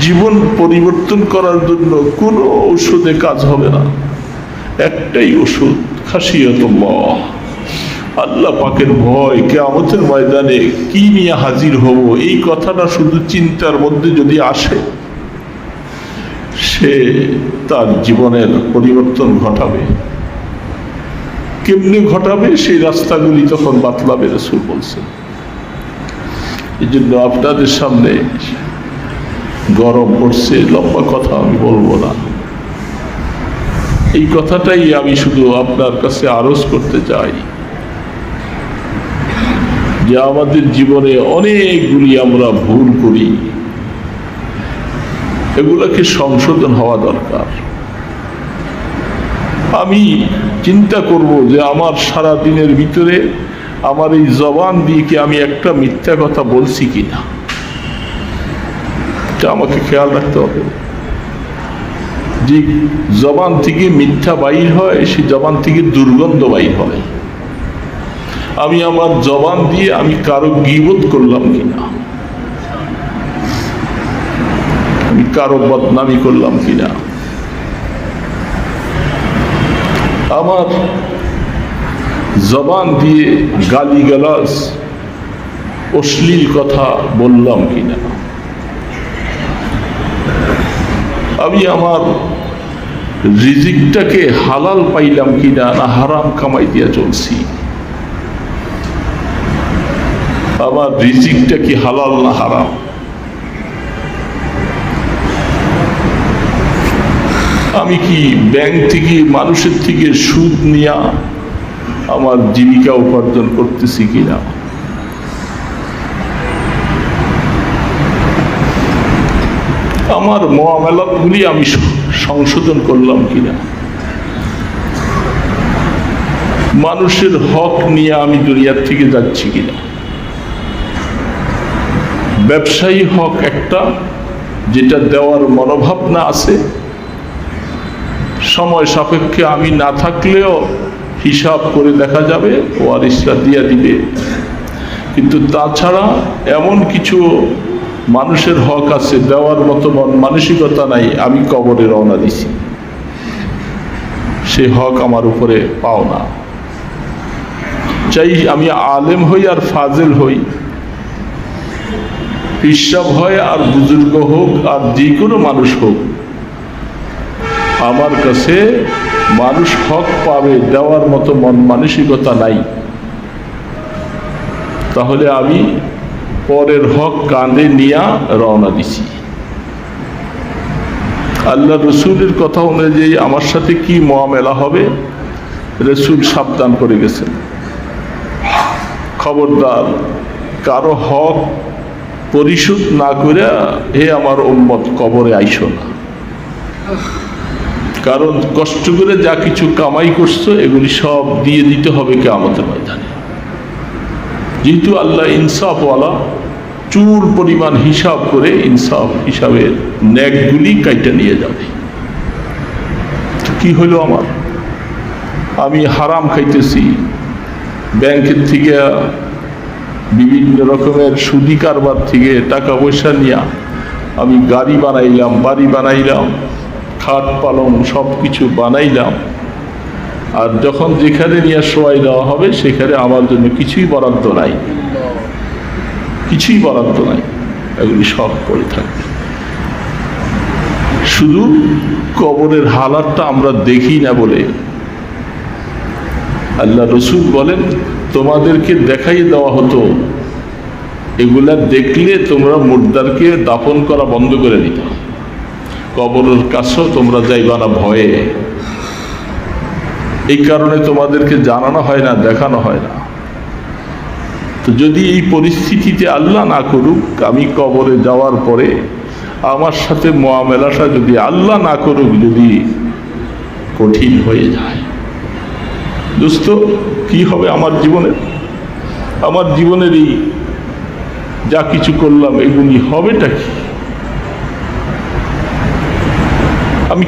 জীবন পরিবর্তন করার জন্য কোনো ওষুধে কাজ হবে না। একটাই ওষুধ, খাশিয়াতুল্লাহ, আল্লাহ পাকের ভয়। কিয়ামতের ময়দানে কি নিয়ে হাজির হব, এই কথাটা শুধু চিন্তার মধ্যে যদি আসে, সে তার জীবনের পরিবর্তন ঘটাবে। কেমনে ঘটাবে সেই রাস্তাগুলি তখন বাতলাবে, রাসূল বলছেন। এই জন্য আপনাদের সামনে গরম পড়ছে, লম্বা কথা আমি বলবো না। এই কথাটাই আমি শুধু আপনার কাছে আরজ করতে চাই যে আমাদের জীবনে অনেকগুলি আমরা ভুল করি, এগুলোকে সংশোধন হওয়া দরকার। আমি চিন্তা করব যে আমার সারা দিনের ভিতরে আমার এই জবান দিয়ে কি আমি একটা মিথ্যা কথা বলছি কিনা, এটা আমাকে খেয়াল রাখতে হবে। যে জবান থেকে মিথ্যা বাইর হয়, সেই জবান থেকে দুর্গন্ধ বাইর হয়। আমি আমার জবান দিয়ে আমি কারো গীবত করলাম কিনা, আমি কারো বদনামি করলাম কিনা, আমার জবান দিয়ে গালিগালাজ অশ্লীল কথা বললাম কিনা, আমি আমার রিজিকটাকে হালাল পাইলাম কিনা না হারাম কামাই দিয়া চলছি, আমার রিজিকটা কি হালাল না হারাম। আমি কি ব্যাংক থেকে মানুষের থেকে সুদ নিয়া আমার জীবিকা উপার্জন করতেছি কিনা, আমার মুআমালাতগুলি আমি সংশোধন করলাম কিনা, মানুষের হক নিয়ে আমি দুনিয়ার থেকে যাচ্ছি কিনা। ব্যবসায়ী হক একটা, যেটা দেওয়ার মনোভাব না আছে, সময় সাপেক্ষে আমি না থাকলেও হিসাব করে দেখা যাবে, ওয়ারিসরা দিয়া দিবে। কিন্তু তাছাড়া এমন কিছু মানুষের হক আছে, দেওয়ার মতো মানসিকতা নাই, আমি কবরে রওনা দিছি, সে হক আমার উপরে পাও না। চাই আমি আলেম হই আর ফাজেল হই, হিসাব হয় আর বুজুর্গ হোক আর যে কোনো মানুষ হোক, আমার কাছে মানুষ হক পাবে দেওয়ার মতো মানসিকতা নাই। তাহলে আমি পরের হক কাঁধে নিয়ে রওনা দিছি। আল্লাহ রসুলের কথা অনুযায়ী আমার সাথে কি মুআমালা হবে, রসুল সাবধান করে গেছেন। খবরদার কারো হক পরিশোধ না করে হে আমার উম্মত কবরে আইসো না। কারণ কষ্ট করে যা কিছু কামাই করছো এগুলি সব দিয়ে দিতে হবে কিয়ামতের ময়দানে। যেহেতু আল্লাহ ইনসাফওয়ালা, চুল পরিমাণ হিসাব করে ইনসাফ হিসাবে ন্যাকগুলি কাইটা নিয়ে যাবে। কি হলো আমার, আমি হারাম খাইতেছি, ব্যাংকের থেকে বিভিন্ন রকমের সুদি কারবার থেকে টাকা পয়সা নিয়ে আমি গাড়ি বানাইলাম, বাড়ি বানাইলাম, খাট পালং সব কিছু বানাইলাম, আর যখন যেখানে নিয়ে শোয়াই দেওয়া হবে সেখানে আমার জন্য কিছুই বরাদ্দ নাই, কিছুই বরাদ্দ নাই, এগুলি সব পড়ে থাকবে। শুধু কবরের হালাতটা আমরা দেখি না বলে আল্লাহ রসুল বলেন তোমাদেরকে দেখাই দেওয়া হতো, এগুলা দেখলে তোমরা মুর্দারকে দাফন করা বন্ধ করে দিত, কবরের কাছেও তোমরা যাইবা না ভয়ে। এই কারণে তোমাদেরকে জানানো হয় না, দেখানো হয় না। তো যদি এই পরিস্থিতিতে আল্লাহ না করুক, আমি কবরে যাওয়ার পরে আমার সাথে মুআমালাটা যদি আল্লাহ না করুক, যদি কঠিন হয়ে যায়, দোস্ত কি হবে আমার জীবনের? আমার জীবনের এই যা কিছু করলাম এগুলি হবেটা কি? আমি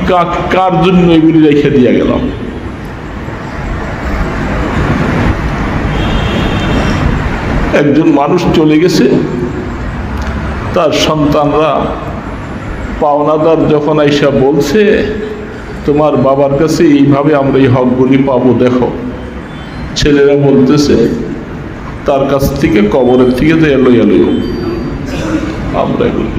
কার জন্য এগুলি রেখে দিয়ে গেলাম? একজন মানুষ চলে গেছে, তার সন্তানরা পাওনাদার যখন আইসা বলছে তোমার বাবার কাছে এইভাবে আমরা এই হকগুলি পাবো, দেখো ছেলেরা বলতেছে তার কাছ থেকে কবরের থেকে যে এলো এলো আমরা এগুলি।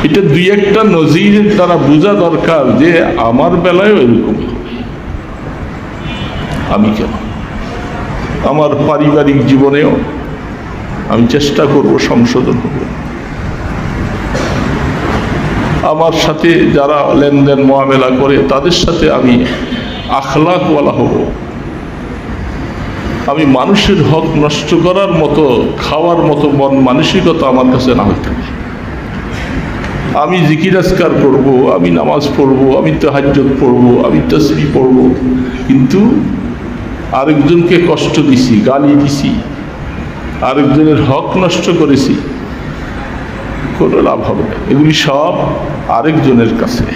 এটা দুই একটা নজিরের দ্বারা বোঝা দরকার যে আমার বেলায় এরকম আমি কেন, আমার পারিবারিক জীবনেও আমি চেষ্টা করব সংশোধন করব। আমার সাথে যারা লেনদেন মোয়ামেলা করে তাদের সাথে আমি আখলাকওয়ালা হব। আমি মানুষের হক নষ্ট করার মতো খাওয়ার মতো মন মানসিকতা আমার কাছে না হতে হবে। আমি জিকির আজকার করব, আমি নামাজ পড়ব, আমি তাহাজ্জুদ পড়ব, আমি তাসবিহ পড়ব, কিন্তু আরেকজনকে কষ্ট দিছি, গালি দিছি, আরেকজনের হক নষ্ট করেছি, কোনো লাভ হবে না। এগুলি সব আরেকজনের কাছে,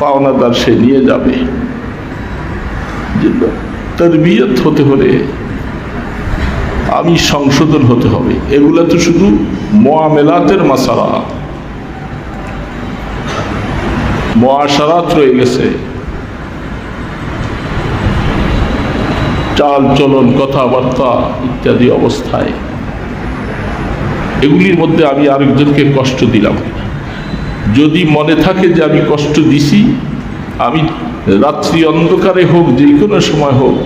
পাওনাদার সে নিয়ে যাবে। তারবিয়ত হতে হলে আমি সংশোধন হতে হবে। এগুলা তো শুধু মুআমেলাতের মাসালা, মুআশারাত রয়ে গেছে, চাল চলন কথাবার্তা ইত্যাদি অবস্থায় এগুলির মধ্যে আমি আরেকজনকে কষ্ট দিলাম। যদি মনে থাকে যে আমি কষ্ট দিছি, আমি রাত্রি অন্ধকারে হোক যে কোনো সময় হোক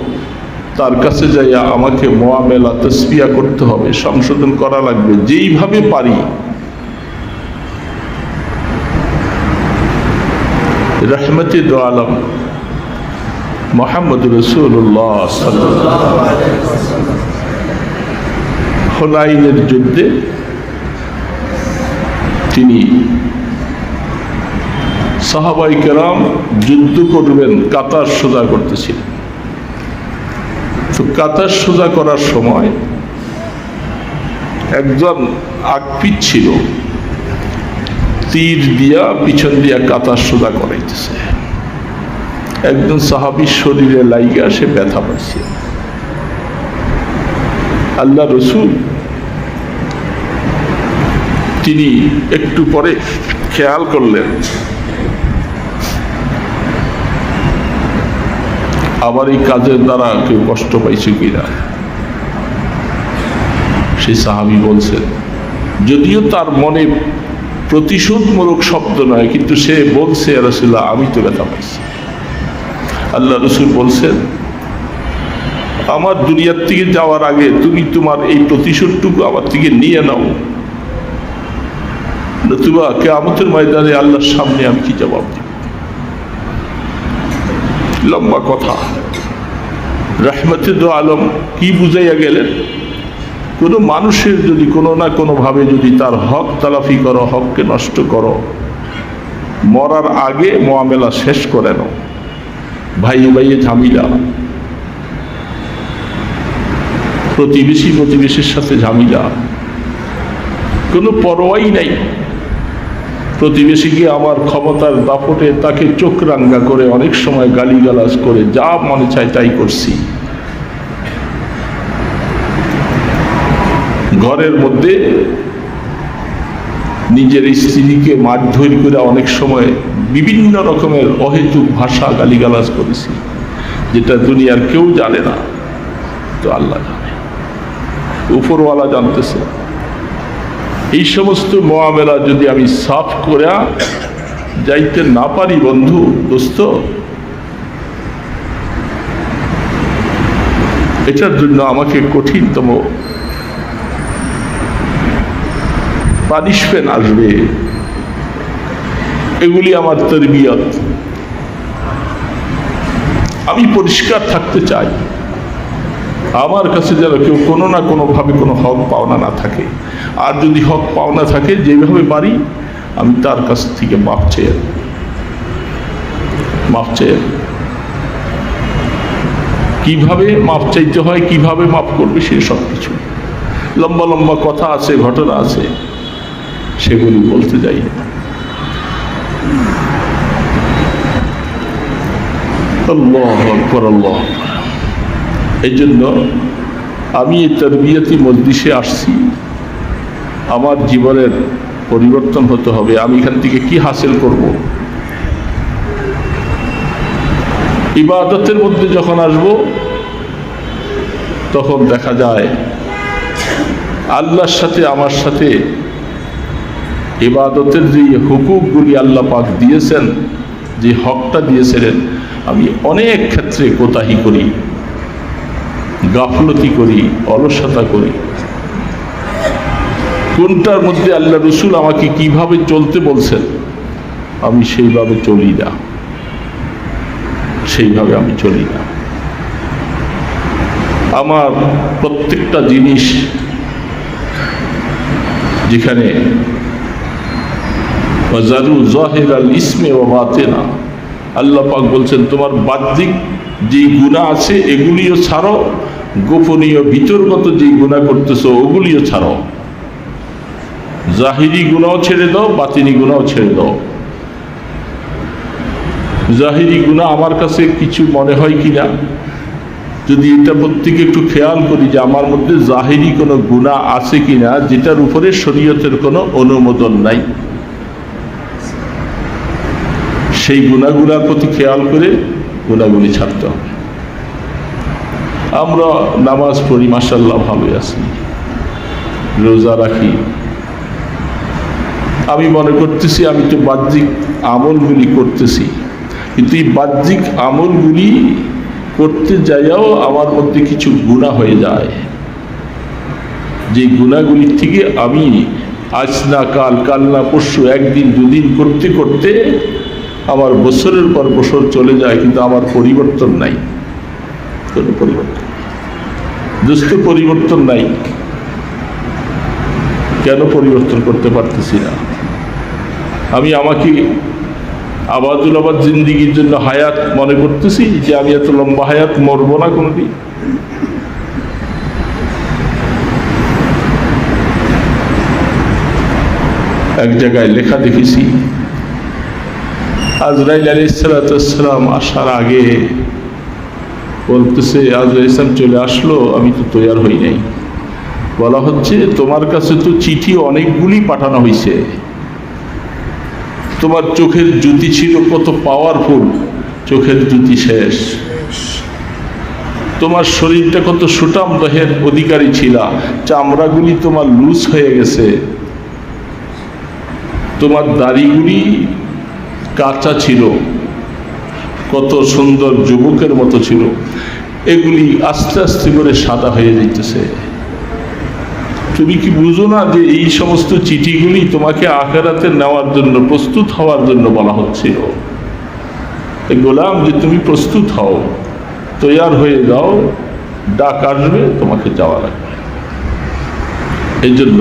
তার কাছে যাইয়া আমাকে মুআমেলা তাসফিয়া করতে হবে, সংশোধন করা লাগবে যেইভাবে পারি। রহমতে দো আলম মুহাম্মদ রাসূলুল্লাহ সাল্লাল্লাহু আলাইহি ওয়াসাল্লাম হুনাইনের যুদ্ধে তিনি সাহাবায়ে কেরাম যুদ্ধ করবেন, কাতার সোজা করতেছিলেন। তো কাতার সোজা করার সময় একজন আকপিট ছিল, তীর দিয়া পিছন দিয়া কাতার সোজা করাইতেছে। একজন সাহাবীর শরীরে লাইগা সে ব্যথা পাইছে। আল্লাহ রসুল তিনি একটু পরে খেয়াল করলেন আবার এই কাজের দ্বারা কেউ কষ্ট পাইছে কিনা। সেই সাহাবী বলছেন, যদিও তার মনে প্রতিশোধমূলক শব্দ নয়, কিন্তু সে বলছে ইয়া রাসূলুল্লাহ আমি তো ব্যথা পাইছি। আল্লাহ রসুল বলছেন, আমার দুনিয়ার থেকে যাওয়ার আগে তুমি তোমার এই প্রতিশোধটুকু আমার থেকে নিয়ে নাও, নতুবা কিয়ামতের ময়দানে আল্লাহর সামনে আমি কি জবাব দেব। লম্বা কথা। রহমতে দো আলম কি বুঝাইয়া গেলেন, কোনো মানুষের যদি কোনো না কোনোভাবে যদি তার হক তালাফি করো, হককে নষ্ট করো, মরার আগে মুআমেলা শেষ করে নাও। ভাইয়ে ভাইয়ে ঝামেলা, প্রতিবেশী প্রতিবেশীর সাথে ঝামেলা, কোনো পরোয়াই নাই। প্রতিবেশীকে আমার ক্ষমতার দাপটে তাকে চোখ রাঙ্গা করে অনেক সময় গালিগালাজ করে যা মনে চায় তাই করছি। ঘরের মধ্যে নিজের স্ত্রীকে মারধর করে অনেক সময় বিভিন্ন রকমের অহেতুক ভাষা গালিগালাজ করেছি, যেটা দুনিয়ার কেউ জানে না, তো আল্লাহ জানে, উপরওয়ালা জানতেছে। এই সমস্ত মুআমেলা যদি আমি সাফ করে যাইতে না পারি, বন্ধু দোস্ত, এটার জন্য আমাকে কঠিনতম পানিশমেন্ট আসবে। এগুলি আমার তারবিয়ত। আমি পরিষ্কার থাকতে চাই, আমার কাছে যেন কেউ কোনো না কোনোভাবে কোনো হক পাওনা না থাকে। আর যদি হক পাওনা থাকে, যেভাবে পারি আমি তার কাছ থেকে মাপ চেয়ে কিভাবে মাপ চাইতে হয়, কিভাবে মাপ করবে, সে সব কিছু লম্বা লম্বা কথা আছে, ঘটনা আছে, সেগুলি বলতে যাই না। আল্লাহু আকবার, আল্লাহু আকবার। এই জন্য আমি এই তারবিয়াতি মজলিসে আসছি, আমার জীবনের পরিবর্তন হতে হবে। আমি এখান থেকে কি হাসিল করব? ইবাদতের মধ্যে যখন আসব তখন দেখা যায় আল্লাহর সাথে আমার সাথে ইবাদতের যে হুকুকগুলি আল্লাহ পাক দিয়েছেন, যে হকটা দিয়েছিলেন, আমি অনেক ক্ষেত্রে কোতাহি করি, গাফলতি করি, অলসতা করি। কোনটার মধ্যে আল্লাহ রসুল আমাকে কিভাবে চলতে বলছেন, আমি সেইভাবে চলি না, সেইভাবে আমি চলি না। আমার প্রত্যেকটা জিনিস যেখানে আল্লাহ পাক বলছেন তোমার বাহ্যিক যে গুনাহ আছে এগুলিও ছাড়ো, গোপনীয় ভিতরগত যে গুনাহ করতেছো ওগুলিও ছাড়ো। জাহিরি গুনাহ ছেড়ে দাও, বাতিনি গুনাহ ছেড়ে দাও। জাহিরি গুনাহ আমার কাছে কিছু মনে হয় কিনা, যদি এটা প্রত্যেকে একটু খেয়াল করি যে আমার মধ্যে জাহিরি কোনো গুনাহ আছে কিনা যেটার উপরে শরীয়তের কোনো অনুমোদন নাই, সেই গুনাহগুলোর প্রতি খেয়াল করে গুনাহগুলি ছাড়তে হবে। আমরা নামাজ পড়ি, মাশাআল্লাহ ভালো আছি, রোজা রাখি, আমি মনে করতেছি আমি তো বাহ্যিক আমলগুলি করতেছি, কিন্তু এই বাহ্যিক আমলগুলি করতে যাইয়াও আমার মধ্যে কিছু গুনাহ হয়ে যায়। যে গুনাহগুলির থেকে আমি আজ না কাল, কাল না পরশু, একদিন দুদিন করতে করতে আমার বছরের পর বছর চলে যায়, কিন্তু আমার পরিবর্তন নাই, কোনো পরিবর্তন, দুস্থ পরিবর্তন নাই। কেন পরিবর্তন করতে পারতেছি না? আমি আমাকে আবাদুল আবাদ জিন্দিগির জন্য হায়াত মনে করতেছি যে আমি এত লম্বা হায়াত মরবো না কোনোদিন। এক জায়গায় লেখা দেখেছি, আজরাইল আলাইহিস সালাম আসার আগে বলতেছে, আজরাইল ইসলাম চলে আসলো, আমি তো তৈয়ার হই নাই। বলা হচ্ছে তোমার কাছে তো চিঠি অনেকগুলি পাঠানো হয়েছে, তোমার চোখের জ্যোতি ছিল কত পাওয়ারফুল, চোখের জ্যোতি শেষ। তোমার শরীরটা কত সুঠাম দেহের অধিকারী ছিল, চামড়াগুলি তোমার লুজ হয়ে গেছে, তোমার দাড়িগুলি কাঁচা ছিল, কত সুন্দর যুবকের মতো ছিল, এগুলি আস্তে আস্তে করে সাদা হয়ে যাইতেছে। তুমি কি বুঝো না যে এই সমস্ত চিঠিগুলি তোমাকে আখিরাতে নেওয়ার জন্য, প্রস্তুত হওয়ার জন্য বলা হচ্ছিল? গোলাম, যে তুমি প্রস্তুত হও, তৈয়ার হয়ে যাও, ডাক আসবে, তোমাকে যাওয়া লাগবে। এই জন্য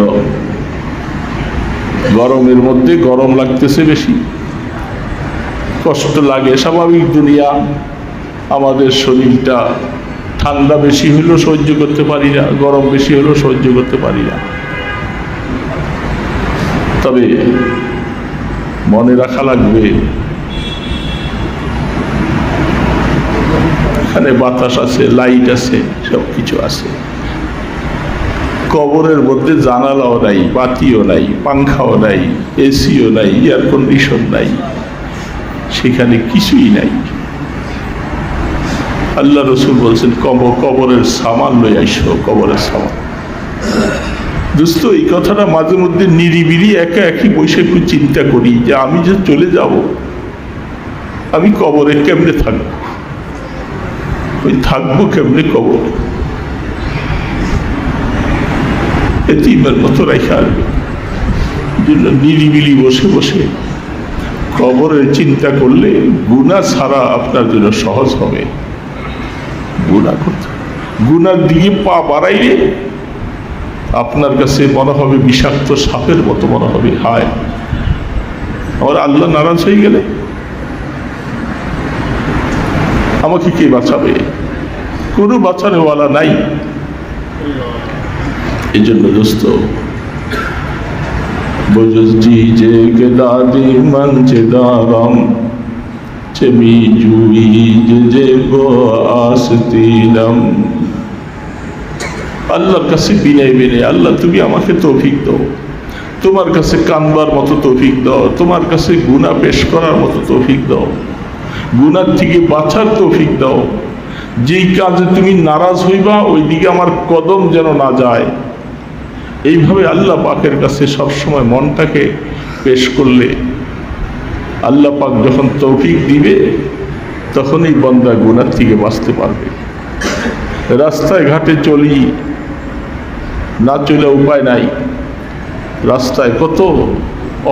গরমের মধ্যে গরম লাগতেছে বেশি, কষ্ট লাগে, স্বাভাবিক দুনিয়া। আমাদের শরীরটা ঠান্ডা বেশি হলেও সহ্য করতে পারি না, গরম বেশি হলেও সহ্য করতে পারি না। তবে মনে রাখা লাগবে, এখানে বাতাস আছে, লাইট আছে, সব কিছু আছে। কবরের মধ্যে জানালাও নাই, বাতিও নাই, পাংখাও নাই, এসিও নাই, এয়ার কন্ডিশন নাই, সেখানে কিছুই নাই। আল্লাহ রসুল বলছেন কবরের সামান লই আইসো, কবরের সামান। দোস্ত, এই কথাটা মাঝে মধ্যে নিরিবিলি একা একই বসে একটু চিন্তা করি যে আমি যে চলে যাব, আমি কবরে কেমনে থাকবো, ওই থাকবো কেমনে কবরে, এতিমের মতো রেখে আসবে। জন্য নিরিবিলি বসে বসে কবরের চিন্তা করলে গুনাহ ছাড়া আপনার জন্য সহজ হবে। গুনাহ করতে, গুনার দিকে পা বাড়াইলে আপনার কাছে মনে হবে বিষাক্ত সাপের মতো মনে হবে, হায় আমার আল্লাহ নারাজ হয়ে গেলে আমাকে কে বাঁচাবে? কোনো বাঁচানোওয়ালা নাই। এই জন্য দোস্ত, বুঝছি যে দাদি মঞ্চে দারাম চেমি জুই যে গো আসতিলাম। আল্লাহর কাছে বিনয় বিনয়, আল্লাহ তুমি আমাকে তৌফিক দাও, তোমার কাছে কানবার মতো তৌফিক দাও, তোমার কাছে গুনাহ পেশ করার মতো তৌফিক দাও, গুনাহ থেকে বাঁচার তৌফিক দাও, যেই কাজে তুমি নারাজ হইবা ওই দিকে আমার কদম যেন না যায়। এইভাবে আল্লাহ পাকের কাছে সবসময় মনটাকে পেশ করলে আল্লাহ পাক যখন তৌফিক দিবে তখনই বান্দা গুনাহ থেকে বাঁচতে পারবে। রাস্তায় ঘাটে চলি, না চলে উপায় নাই। রাস্তায় কত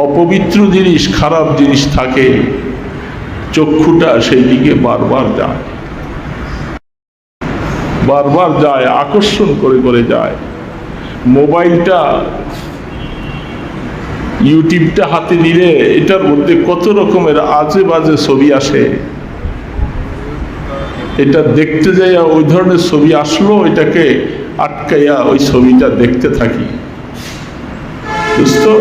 অপবিত্র জিনিস, খারাপ জিনিস থাকে, চক্ষুটা সেই দিকে বারবার যায়, বারবার যায়, আকর্ষণ করে করে যায়। মোবাইলটা, ইউটিউবটা হাতে নিলে এটার মধ্যে কত রকমের আজে বাজে ছবি আসে। এটা দেখতে যাইয়া ওই ধরনের ছবি আসলো, এটাকে আটকাইয়া ওই ছবিটা দেখতে থাকি। বুঝতো?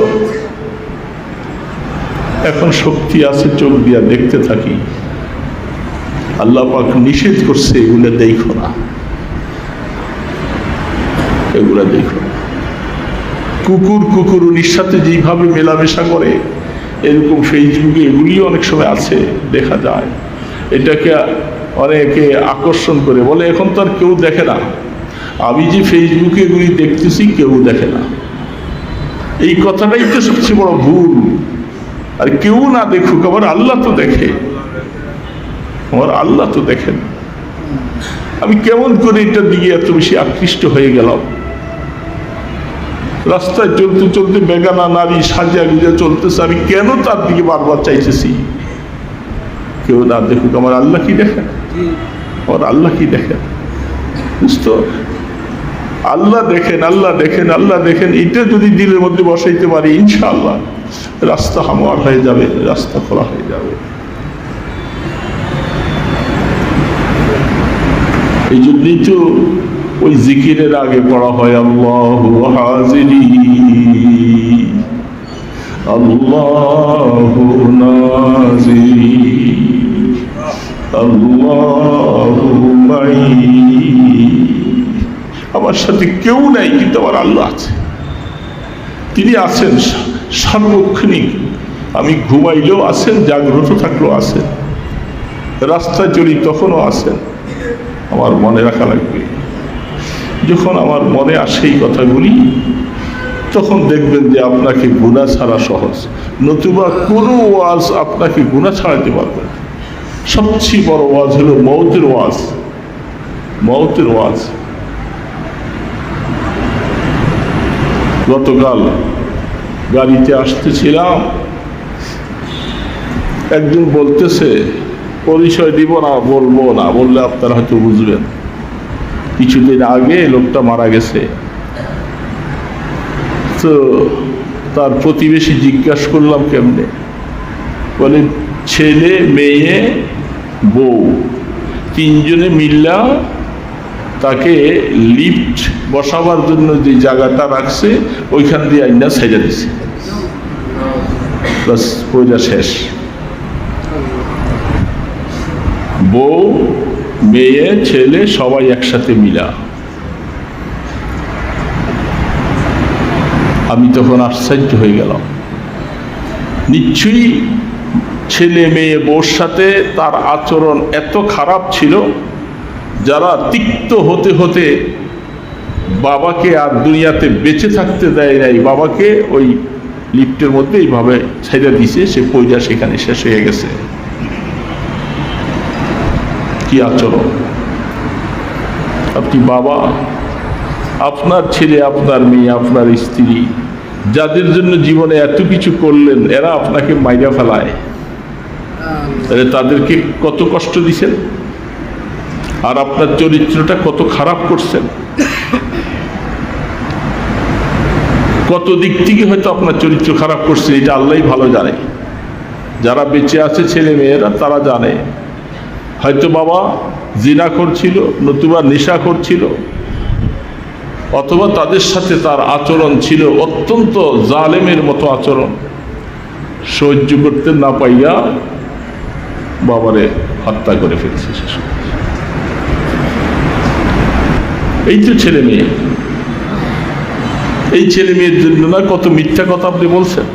এখন শক্তি আছে, চোখ দিয়া দেখতে থাকি। আল্লাহ পাক নিষেধ করছে এগুলো দেখো না, এগুলা দেখো। কুকুর কুকুরুনির সাথে যেইভাবে মেলামেশা করে এরকম ফেসবুকে এগুলিও অনেক সময় আছে, দেখা যায়। এটাকে অনেকে আকর্ষণ করে বলে এখন তো আর কেউ দেখে না, আমি যে ফেসবুকে এগুলি দেখতেছি কেউ দেখে না। এই কথাটাই তো সবচেয়ে বড় ভুল। আর কেউ না দেখুক, আবার আল্লাহ তো দেখে, আমার আল্লাহ তো দেখেন। আমি কেমন করে এটার দিকে এত বেশি আকৃষ্ট হয়ে গেলাম? রাস্তায় চলতে চলতে বেগানা নারী সাজিয়া গুজা চলতেছে, আমি কেন তার দিকে বারবার চাইতেছি? কেউ না দেখুক, আমার আল্লাহ কি দেখেন? আমার আল্লাহ কি দেখেন? বুঝতো? আল্লাহ দেখেন, আল্লাহ দেখেন, আল্লাহ দেখেন। এটা যদি দিলের মধ্যে বসাইতে পারি ইনশাআল্লাহ রাস্তা হামার হয়ে যাবে, রাস্তা খোলা হয়ে যাবে। এই জন্যই তো ওই জিকিরের আগে পড়া হয় আল্লাহু হাজিরি, আল্লাহু নাজিরি, আল্লাহু মাই। আমার সাথে কেউ নাই কিন্তু আমার আল্লাহ আছে, তিনি আছেন সার্বক্ষণিক। আমি ঘুমাইলেও আছেন, জাগ্রত থাকলেও আছেন, রাস্তায় চলি তখনও আছেন। আমার মনে রাখা লাগবে। যখন আমার মনে আসে এই কথাগুলি, তখন দেখবেন যে আপনাকে গুনাহ ছাড়া সহজ, নতুবা কোনো ওয়াজ আপনাকে গুনাহ ছাড়াতে পারবে না। সবচেয়ে বড় ওয়াজ হলো মওতের ওয়াজ, মওতের ওয়াজ। গতকাল গাড়িতে আসতেছিলাম, একজন বলতেছে পরিচয় দিব না, বলবো না, বললে আপনারা হয়তো বুঝবেন। কিছুদিন আগে লোকটা মারা গেছে, তো তার প্রতিবেশী জিজ্ঞাসা করলাম কেমনে, বলে ছেলে মেয়ে বউ তিনজনে মিল্লা তাকে লিফট বসাবার জন্য যে জায়গাটা রাখছে ওইখান দিয়ে আইনা ছেড়ে দিছে, বাস পয়সা শেষ। বউ মেয়ে ছেলে সবাই একসাথে মিলা। আমি তখন আশ্চর্য হয়ে গেলাম। নিশ্চয়ই ছেলে মেয়ে বউর সাথে তার আচরণ এত খারাপ ছিল, যারা তিক্ত হতে হতে বাবাকে আর দুনিয়াতে বেঁচে থাকতে দেয় নাই, বাবাকে ওই লিফটের মধ্যে এইভাবে ছেড়ে দিছে, সে পয়সা সেখানে শেষ হয়ে গেছে। কি আচরণ! আপনি বাবা, আপনার ছেলে, আপনার মেয়ে, আপনার স্ত্রী, যাদের জন্য জীবনে এত কিছু করলেন, এরা আপনাকে মাইরা ফেলায়, তাহলে তাদেরকে কত কষ্ট দিছেন, আর আপনার চরিত্রটা কত খারাপ করছেন। কত দিক থেকে হয়তো আপনার চরিত্র খারাপ করছে, এটা আল্লাহই ভালো জানে। যারা বেঁচে আছে ছেলে মেয়েরা তারা জানে, হয়তো বাবা জিনা করছিল, নতুবা নেশা করছিল, অথবা তাদের সাথে তার আচরণ ছিল অত্যন্ত জালেমের মতো আচরণ। সহ্য করতে না পাইয়া বাবারে হত্যা করে ফেলছে। এই তো ছেলে মেয়ে। এই ছেলে মেয়ের জন্য না কত মিথ্যা কথা আপনি বলছেন,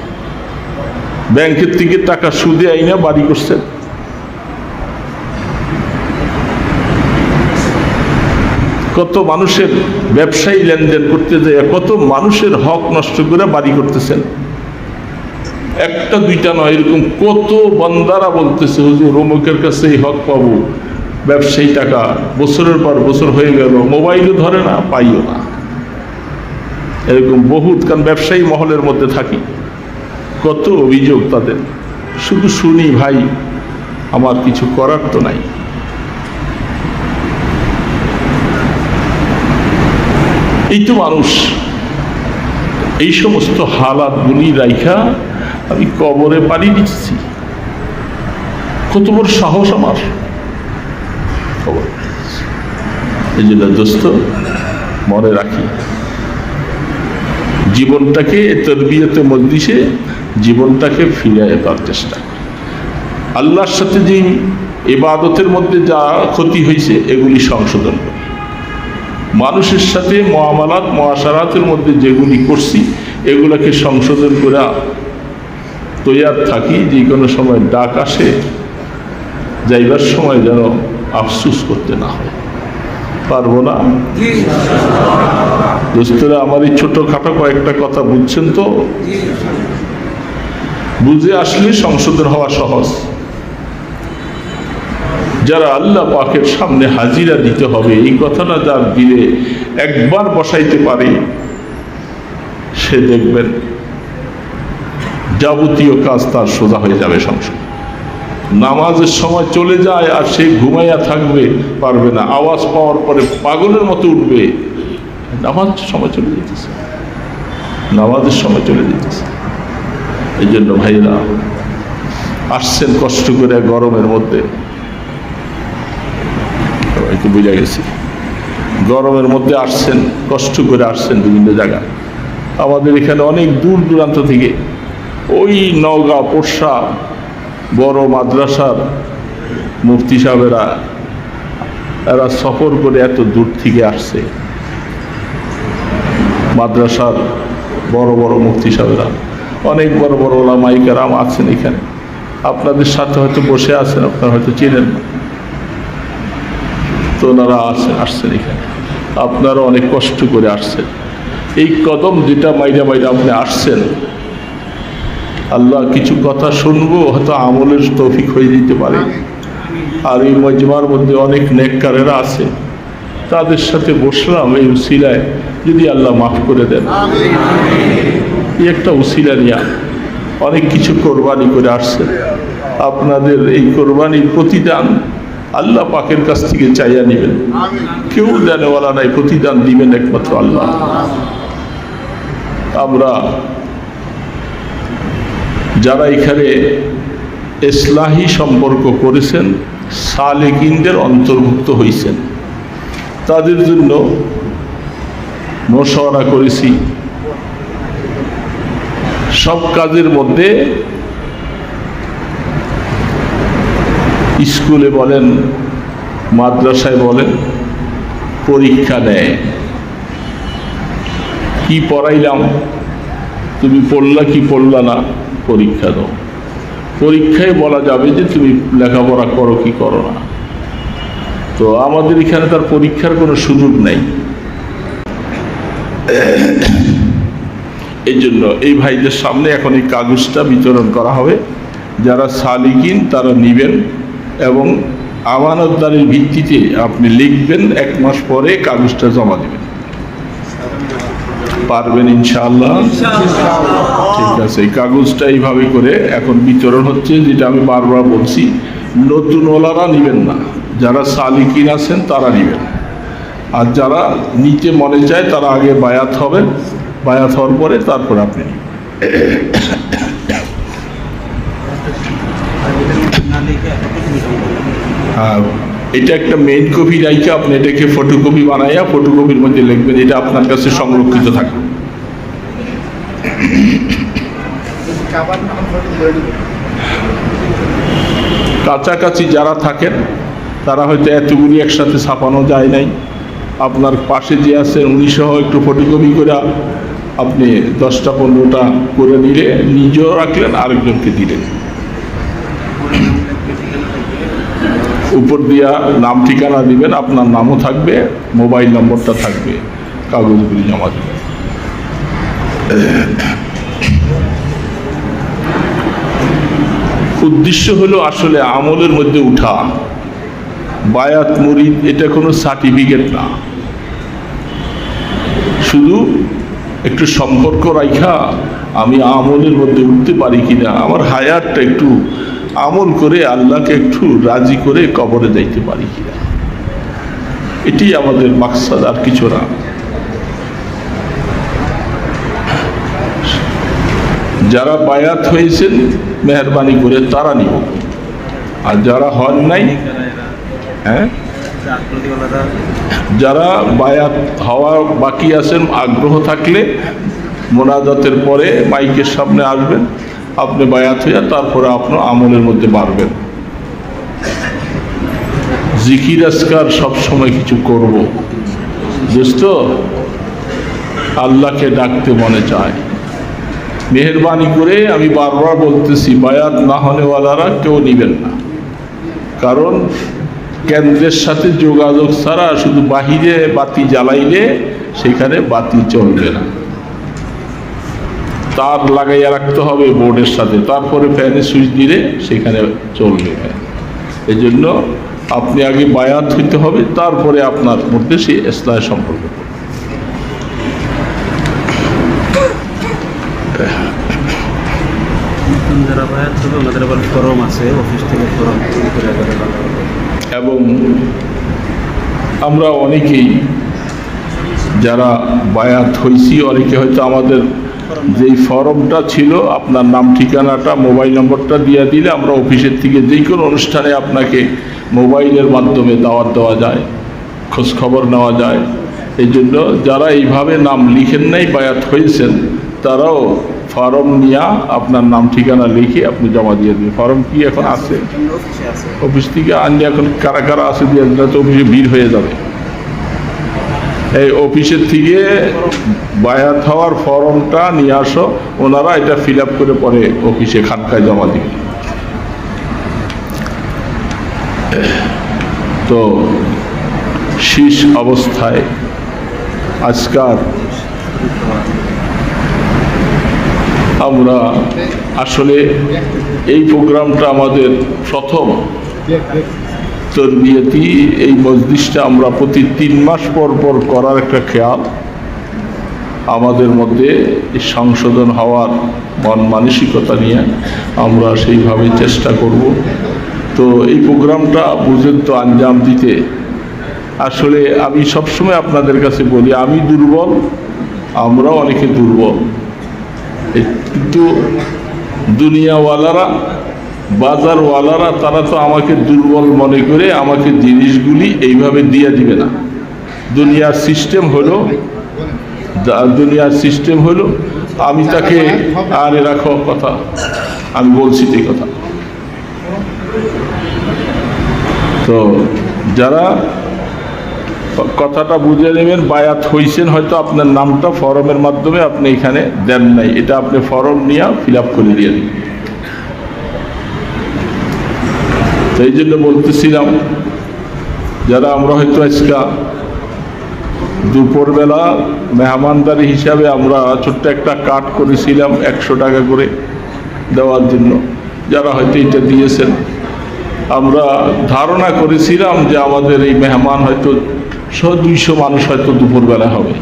ব্যাংকের থেকে টাকা সুদে আইনা বাড়ি করছেন। কত মানুষের ব্যবসায়ী লেনদেন করতে যায় কত মানুষের হক নষ্ট করে বাড়ি করতেছেন। একটা দুইটা নয়, এরকম কত বান্দারা বলতেছে হুজুর অমুকের কাছে এই হক পাবো, ব্যবসায়ী টাকা বছরের পর বছর হয়ে গেল, মোবাইলও ধরে না, পাইও না। এরকম বহুত, কারণ ব্যবসায়ী মহলের মধ্যে থাকি, কত অভিযোগ তাদের, শুধু শুনি ভাই, আমার কিছু করার তো নাই। এই তো মানুষ, এই সমস্ত হালাত গুলি রাইখা আমি কবরে পাড়ি দিচ্ছি। কত বড় সাহস আমার! এই জন্য দোস্ত মনে রাখি, জীবনটাকে তরবিয়তে মজলিসে জীবনটাকে ফিরে পাওয়ার চেষ্টা করি। আল্লাহর সাথে যে ইবাদতের মধ্যে যা ক্ষতি হয়েছে এগুলি সংশোধন করি। মানুষের সাথে মুআমালাত মুআশারাতের মধ্যে যেগুলি করছি এগুলোকে সংশোধন করে তৈয়ার থাকি, যে কোনো সময় ডাক আসে যাইবার সময় যেন আফসুস করতে না হয়। পারবো না দোস্তরা? আমার এই ছোটখাটো কয়েকটা কথা বুঝছেন তো? বুঝে আসলে সংশোধন হওয়া সহজ। যারা আল্লাহ পাকের সামনে হাজিরা দিতে হবে এই কথাটা যার দিলে একবার বসাইতে পারে, সে দেখবেন যাবতীয় কাজ তার সোজা হয়ে যাবে। সংশোধন নামাজের সময় চলে যায় আর সে ঘুমাইয়া থাকবে, পারবে না। আওয়াজ পাওয়ার পরে পাগলের মতো উঠবে, নামাজের সময় চলে যেতেছে, নামাজের সময় চলে যেতেছে। এই জন্য ভাইরা আসছেন কষ্ট করে গরমের মধ্যে, একটু বুঝা গেছি, গরমের মধ্যে আসছেন, কষ্ট করে আসছেন বিভিন্ন জায়গায়। আমাদের এখানে অনেক দূর দূরান্ত থেকে ওই নওগাঁ পোরশা বড় মাদ্রাসার মুফতি সাহেবেরা এরা সফর করে এত দূর থেকে আসছে। মাদ্রাসার বড় বড় মুফতি সাহেবেরা, অনেক বড় বড় ওলামায়ে কেরাম আছেন এখানে, আপনাদের সাথে হয়তো বসে আছেন, আপনারা হয়তো চেনেন না, তো ওনারা আসছেন এখানে। আপনারা অনেক কষ্ট করে আসছেন। এই কদম যেটা মাইরা মাইরা আপনি আসছেন, আল্লাহ কিছু কথা শুনবো, হয়তো আমলের তৌফিক হয়ে যেতে পারে। আর এই মজমার মধ্যে অনেক নেককারেরা আছে, তাদের সাথে বসলাম এই উসিলায়, যদি আল্লাহ মাফ করে দেন। এই একটা উসিলা নিয়ে অনেক কিছু কোরবানি করে আসছেন। আপনাদের এই কোরবানির প্রতিদান আল্লাহ পাকের কাছ থেকে চাইয়া নেবেন, কেউ দেনেওয়ালা নাই, প্রতিদান দিবেন একমাত্র আল্লাহ। আমরা যারা এখানে ইসলাহি সম্পর্ক করেছেন, সালেকিনদের অন্তর্ভুক্ত হয়েছেন, তাদের জন্য মশওয়ারা করেছি। সব কাজের মধ্যে স্কুলে বলেন, মাদ্রাসায় বলেন, পরীক্ষা নেয়। কি পড়াইলাম, তুমি পড়লা কি পড়লা না, পরীক্ষা দাও। পরীক্ষায় বলা যাবে যে তুমি লেখাপড়া করো কি করো না। তো আমাদের এখানে তার পরীক্ষার কোনো সুযোগ নেই। এই জন্য এই ভাইদের সামনে এখন এই কাগজটা বিতরণ করা হবে। যারা সালিকিন তারা নিবেন এবং আমানতদারির ভিত্তিতে আপনি লিখবেন, 1 মাস পরে কাগজটা জমা দেবেন। পারবেন ইনশাআল্লাহ? ঠিক আছে। এই কাগজটা এইভাবে করে এখন বিতরণ হচ্ছে, যেটা আমি বারবার বলছি, নতুন ওলারা নেবেন না, যারা সালিকিন আছেন তারা নেবেন। আর যারা নিতে মনে চায় তারা আগে বায়াত হবেন, বায়াত হওয়ার পরে তারপর আপনি হ্যাঁ, এটা একটা মেইন কপি রাইখে আপনি এটাকে ফটোকপি বানাইয়া ফটোকপির মধ্যে লিখবেন, এটা আপনার কাছে সংরক্ষিত থাকবে। কাছাকাছি যারা থাকেন তারা হয়তো এতগুলি একসাথে ছাপানো যায় নাই, আপনার পাশে যে আছেন উনি সহ একটু ফটোকপি করে আপনি 10টা-15টা করে নিলে নিজেও রাখলেন, আরেকজনকে দিলেন। উপর দিয়া নাম ঠিকানা দিবেন, আপনার নামও থাকবে, মোবাইল নম্বরটা থাকবে, কাগজগুলি জমা দিবেন। উদ্দেশ্য হলো আসলে আমলের মধ্যে উঠা। বায়াত মুরিদ এটা কোনো সার্টিফিকেট না, শুধু একটু সম্পর্ক রাখা আমি আমলের মধ্যে উঠতে পারি কিনা, আমার হায়াতটা একটু আমল করে আল্লাহকে একটু রাজি করে কবরে যাইতে পারি কিনা, এটি আমাদের মাকসাদ, আর কিছু না। যারা বায়াত হয়েছেন মেহরবানি করে তারা নিব, আর যারা হন নাই, যারা বায়াত হওয়া বাকি আছেন, আগ্রহ থাকলে মোনাজাতের পরে মাইকের সামনে আসবেন, আপনি বায়াত হইয়া তারপরে আপনার আমলের মধ্যে বাড়বেন। জিকির আজকার সবসময় কিছু করব, দোস্ত আল্লাহকে ডাকতে মনে চায়। মেহরবানি করে আমি বারবার বলতেছি, বায়াত না হনেওয়ালারা কেউ নিবেন না, কারণ কেন্দ্রের সাথে যোগাযোগ ছাড়া শুধু বাহিরে বাতি জ্বালাইলে সেখানে বাতি চলবে না, তার লাগাইয়া রাখতে হবে বোর্ডের সাথে, তারপরে ফ্যানে সুইচ দিলে সেখানে চলবে। এই জন্য আপনি আগে বায়াত হইতে হবে, তারপরে আপনার মধ্যে সেই ইসলামের সম্পর্ক। এবং আমরা অনেকেই যারা বায়াত হয়েছি, অনেকে হয়তো আমাদের যেই ফর্মটা ছিল, আপনার নাম ঠিকানাটা মোবাইল নম্বরটা দিয়ে দিলে আমরা অফিসের থেকে যে কোনো অনুষ্ঠানে আপনাকে মোবাইলের মাধ্যমে দাওয়াত দেওয়া যায়, খোঁজ খবর নেওয়া যায়। এই জন্য যারা এইভাবে নাম লিখেন নাই, বায়াত হয়েছেন, তারাও ফর্ম নিয়ে আপনার নাম ঠিকানা লিখে আপনি জমা দিয়ে দিন। ফর্ম কি এখন আছে অফিস থেকে আনলে, এখন কারা কারা আছে দিয়ে দিলে তো অফিসে ভিড় হয়ে যাবে। এই অফিসের থেকে বায়াত হওয়ার ফর্মটা নিয়ে আসো, ওনারা এটা ফিল আপ করে পরে অফিসে খানকায় জমা দিবে। তো শেষ অবস্থায় আজকাল আমরা আসলে এই প্রোগ্রামটা আমাদের প্রথম তরবিয়তি, এই মজলিসটা আমরা প্রতি 3 মাস পর পর করার একটা খেয়াল আমাদের মধ্যে সংশোধন হওয়ার মন মানসিকতা নিয়ে আমরা সেইভাবে চেষ্টা করব। তো এই প্রোগ্রামটা বুঝেন তো আঞ্জাম দিতে আসলে আমি সবসময় আপনাদের কাছে বলি, আমি দুর্বল, আমরা অনেকে দুর্বল, কিন্তু দুনিয়াওয়ালারা, বাজারওয়ালারা তারা তো আমাকে দুর্বল মনে করে আমাকে জিনিসগুলি এইভাবে দিয়ে দিবে না। দুনিয়ার সিস্টেম হলো আমি তাকে, আরে রাখো কথা, আমি বলছি এই কথা। তো যারা কথাটা বুঝে নেবেন, বায়াত হয়েছেন, হয়তো আপনার নামটা ফর্মের মাধ্যমে আপনি এখানে দেন নাই, এটা আপনি ফর্ম নিয়ে ফিল আপ করে দিয়ে দিন। তো এই জন্য বলতেছিলাম, যারা আমরা হয়তো আজকে দুপুরবেলা মেহমানদারি হিসাবে আমরা ছোট্ট একটা কার্ড করেছিলাম 100 টাকা করে দেওয়ার জন্য, যারা হয়তো এটা দিয়েছেন, আমরা ধারণা করেছিলাম যে আমাদের এই মেহমান হয়তো 100-200 মানুষ হয়তো দুপুরবেলা হবে,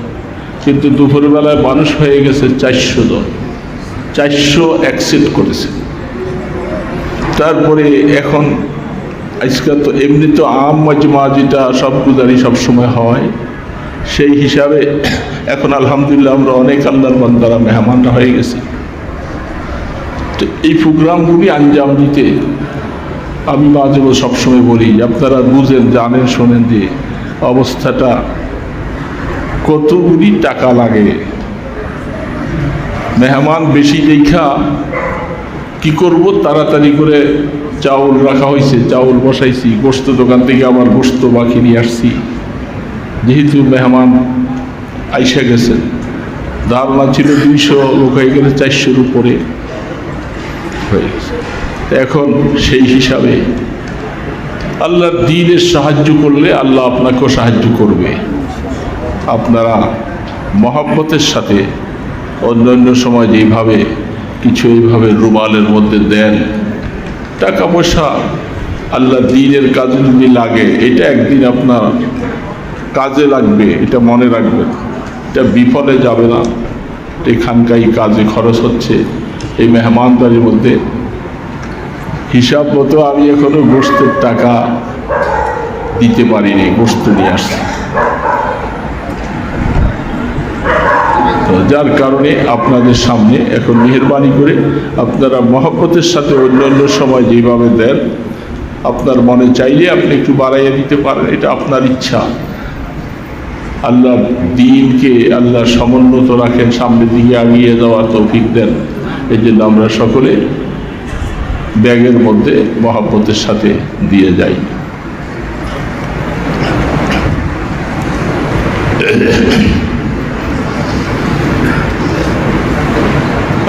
কিন্তু দুপুরবেলায় মানুষ হয়ে গেছে 400 জন, 400 অ্যাকসেপ্ট করেছে। তারপরে এখন আজকাল তো এমনি তো আম মাজমা যেটা সব গুজারি সবসময় হয়, সেই হিসাবে এখন আলহামদুলিল্লাহ আমরা অনেক আল্লাহর বান্দারা মেহমানরা হয়ে গেছি। তো এই প্রোগ্রামগুলি আঞ্জাম দিতে আমি মাঝে মাঝে সবসময় বলি, আপনারা বুঝেন, জানেন, শোনেন যে অবস্থাটা কতগুলি টাকা লাগে। মেহমান বেশি দেখা কি করব, তাড়াতাড়ি করে চাউল রাখা হয়েছে, চাউল বসাইছি, গোশত দোকান থেকে আবার গোশত বাকি নিয়ে আসছি, যেহেতু মেহমান আইসা গেছেন। ধারণা ছিল 200 লোক হয়ে গেলে 400-র উপরে হয়ে গেছে। এখন সেই হিসাবে আল্লাহর দ্বীনের সাহায্য করলে আল্লাহ আপনাকেও সাহায্য করবে। আপনারা মহব্বতের সাথে অন্যান্য সময় যেভাবে কিছু এইভাবে রুমালের মধ্যে দেন, টাকা পয়সা আল্লাহ দ্বীনের কাজে যদি লাগে, এটা একদিন আপনার কাজে লাগবে, এটা মনে রাখবেন। এটা বিফলে যাবে না। এখানকাই কাজে খরচ হচ্ছে। এই মেহমানদারির মধ্যে হিসাব মতো আমি এখনো গোশতের টাকা দিতে পারিনি, গোশত নিয়ে আসছি। তো যার কারণে আপনাদের সামনে এখন মেহেরবানি করে আপনারা মহব্বতের সাথে অন্যান্য সময় যেভাবে দেন, আপনার মনে চাইলে আপনি একটু বাড়াইয়া দিতে পারেন, এটা আপনার ইচ্ছা। আল্লাহ দ্বীনকে আল্লাহ সমুন্নত রাখেন, সামনের দিকে এগিয়ে যাওয়ার তৌফিক দেন। এই জন্য আমরা সকলে ব্যাগের মধ্যে মহব্বতের সাথে দিয়ে যাই।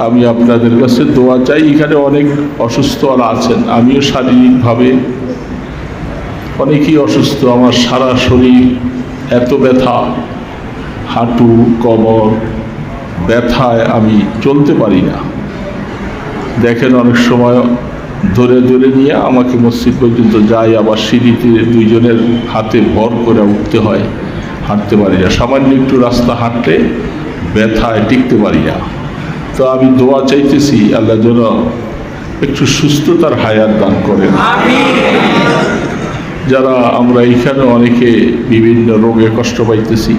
আমি আপনাদের কাছে দোয়া চাই। এখানে অনেক অসুস্থরা আছেন, আমিও শারীরিকভাবে অনেকেই অসুস্থ। আমার সারা শরীর এত ব্যথা, হাঁটু কোমর ব্যথায় আমি চলতে পারি না। দেখেন অনেক সময় ধরে ধরে নিয়ে আমাকে মসজিদ পর্যন্ত যাই, আবার সিঁড়িতে দুইজনের হাতে ভর করে উঠতে হয়, হাঁটতে পারি না। সামান্য একটু রাস্তা হাঁটতে ব্যথায় টিকতে পারি না। তো আমি দোয়া চাইতেছি আল্লাহ যেন একটু সুস্থতার হায়াত দান করেন। যারা আমরা এইখানে অনেকে বিভিন্ন রোগে কষ্ট পাইতেছি,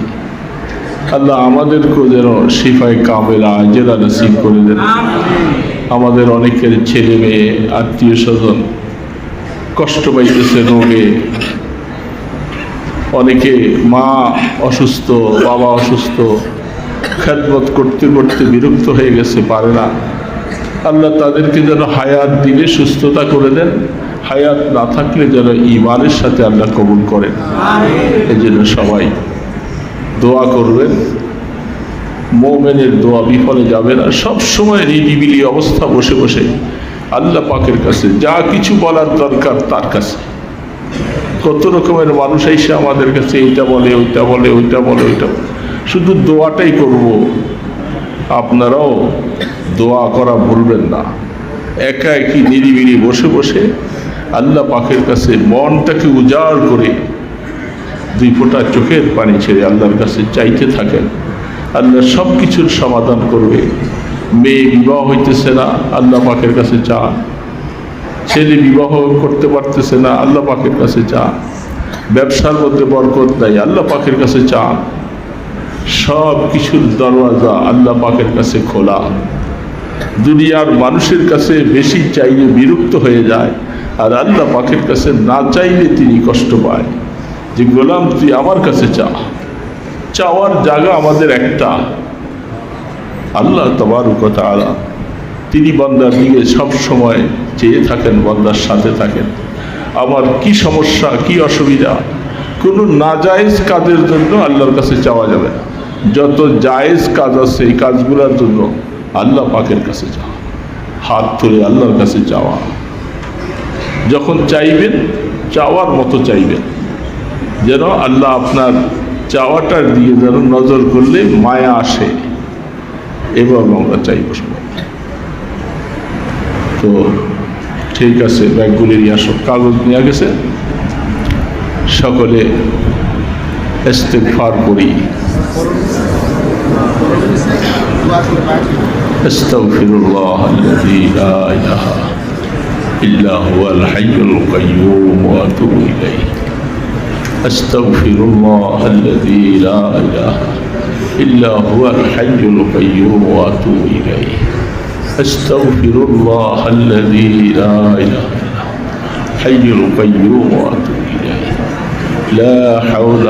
আল্লাহ আমাদেরকেও যেন শিফায়ে কামেলা আজেলা নসিব করে দেন। আমাদের অনেকের ছেলে মেয়ে আত্মীয় স্বজন কষ্ট পাইতেছে রোগে, অনেকে মা অসুস্থ, বাবা অসুস্থ, খেদমত করতে করতে বিরক্ত হয়ে গেছে, পারে না। আল্লাহ তাদেরকে যেন হায়াত দিলে সুস্থতা করে দেন, হায়াত না থাকলে যেন ঈমানের সাথে আল্লাহ কবুল করেন। এই জন্য সবাই দোয়া করবেন। মুমিনের দোয়া বিফলে যাবে না। সব সময় নিরিবিলি অবস্থা বসে বসে আল্লাহ পাকের কাছে যা কিছু বলার দরকার তার কাছে। কত রকমের মানুষ এসে আমাদের কাছে এইটা বলে, ওইটা বলে, ওইটা বলে, ওইটা বলে, শুধু দোয়াটাই করব। আপনারাও দোয়া করা ভুলবেন না। একা একই নিরিবিলি বসে বসে আল্লাহ পাকের কাছে মনটাকে উজাড় করে 2 ফোঁটা চোখের পানি ছেড়ে আল্লাহর কাছে চাইতে থাকেন। আল্লাহ সব কিছুর সমাধান করবে। মেয়ে বিবাহ হইতেছে না, আল্লাহ পাকের কাছে চান। ছেলে বিবাহ করতে পারতেছে না, আল্লাহ পাকের কাছে চান। ব্যবসার মধ্যে বরকত নাই, আল্লাহ পাকের কাছে চান। সব কিছুর দরওয়াজা আল্লাহ পাকের কাছে খোলা। দুনিয়ার মানুষের কাছে বেশি চাইলে বিরক্ত হয়ে যায়, আর আল্লাহ পাকের কাছে না চাইলে তিনি কষ্ট পায়। যে গোলাম তুই আমার কাছে চা। চাওয়ার জায়গা আমাদের একটা, আল্লাহ তাবারক ওয়া তাআলা। তিনি বান্দার দিকে সব সময় চেয়ে থাকেন, বান্দার সাথে থাকেন। আমার কি সমস্যা, কি অসুবিধা, কোনো নাজায়েজ কাজের জন্য আল্লাহর কাছে চাওয়া যাবে না। যত জায়েজ কাজ আছে এই কাজগুলোর জন্য আল্লাহ পাকের কাছে চাওয়া, হাত তুলে আল্লাহর কাছে চাওয়া। যখন চাইবেন চাওয়ার মতো চাইবেন, যেন আল্লাহ আপনার চাওয়াটার দিয়ে যেন নজর করলে মায়া আসে, এবং আমরা চাইব সবাই। তো ঠিক আছে, ব্যাগগুলি নিয়ে আসো, কাগজ নিয়ে গেছে। সকলে ইস্তিগফার করি। আস্তাগফিরুল্লাহ আল্লাযী লা ইলাহা ইল্লা হুয়াল হাইয়ুল কাইয়্যুম ওয়া আতুবু ইলাইহি। আস্তাগফিরুল্লাহ আল্লাযী লা ইলাহা ইল্লা হুয়াল হাইয়ুল কাইয়্যুম ওয়া আতুবু ইলাইহি। আস্তাগফিরুল্লাহ আল্লাযী লা ইলাহা ইল্লা হুয়াল হাইয়ুল কাইয়্যুম ওয়া আতুবু ইলাইহি। لا حول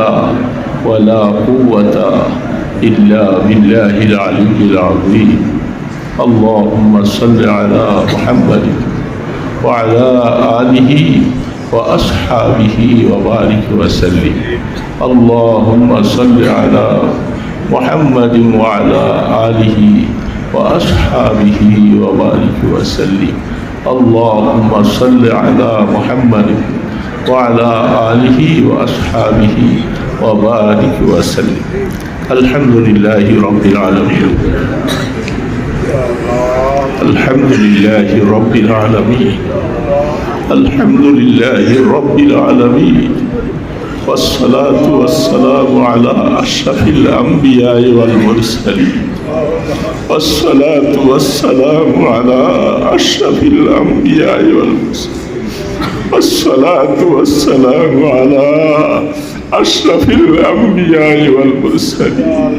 ولا قوة إلا بالله العلي العظيم. اللهم صل على محمد وعلى آله وأصحابه وبارك وسلم. اللهم صل على محمد وعلى آله وأصحابه وبارك وسلم اللهم صل على محمد وعلى آله وأصحابه وبارك وسلم الحمد لله رب العالمين الحمد لله رب العالمين الحمد لله رب العالمين والصلاة والسلام على أشرف الأنبياء والمرسلين والصلاة والسلام على أشرف الأنبياء والمرسلين والصلاة والسلام على أشرف الأنبياء والمرسلين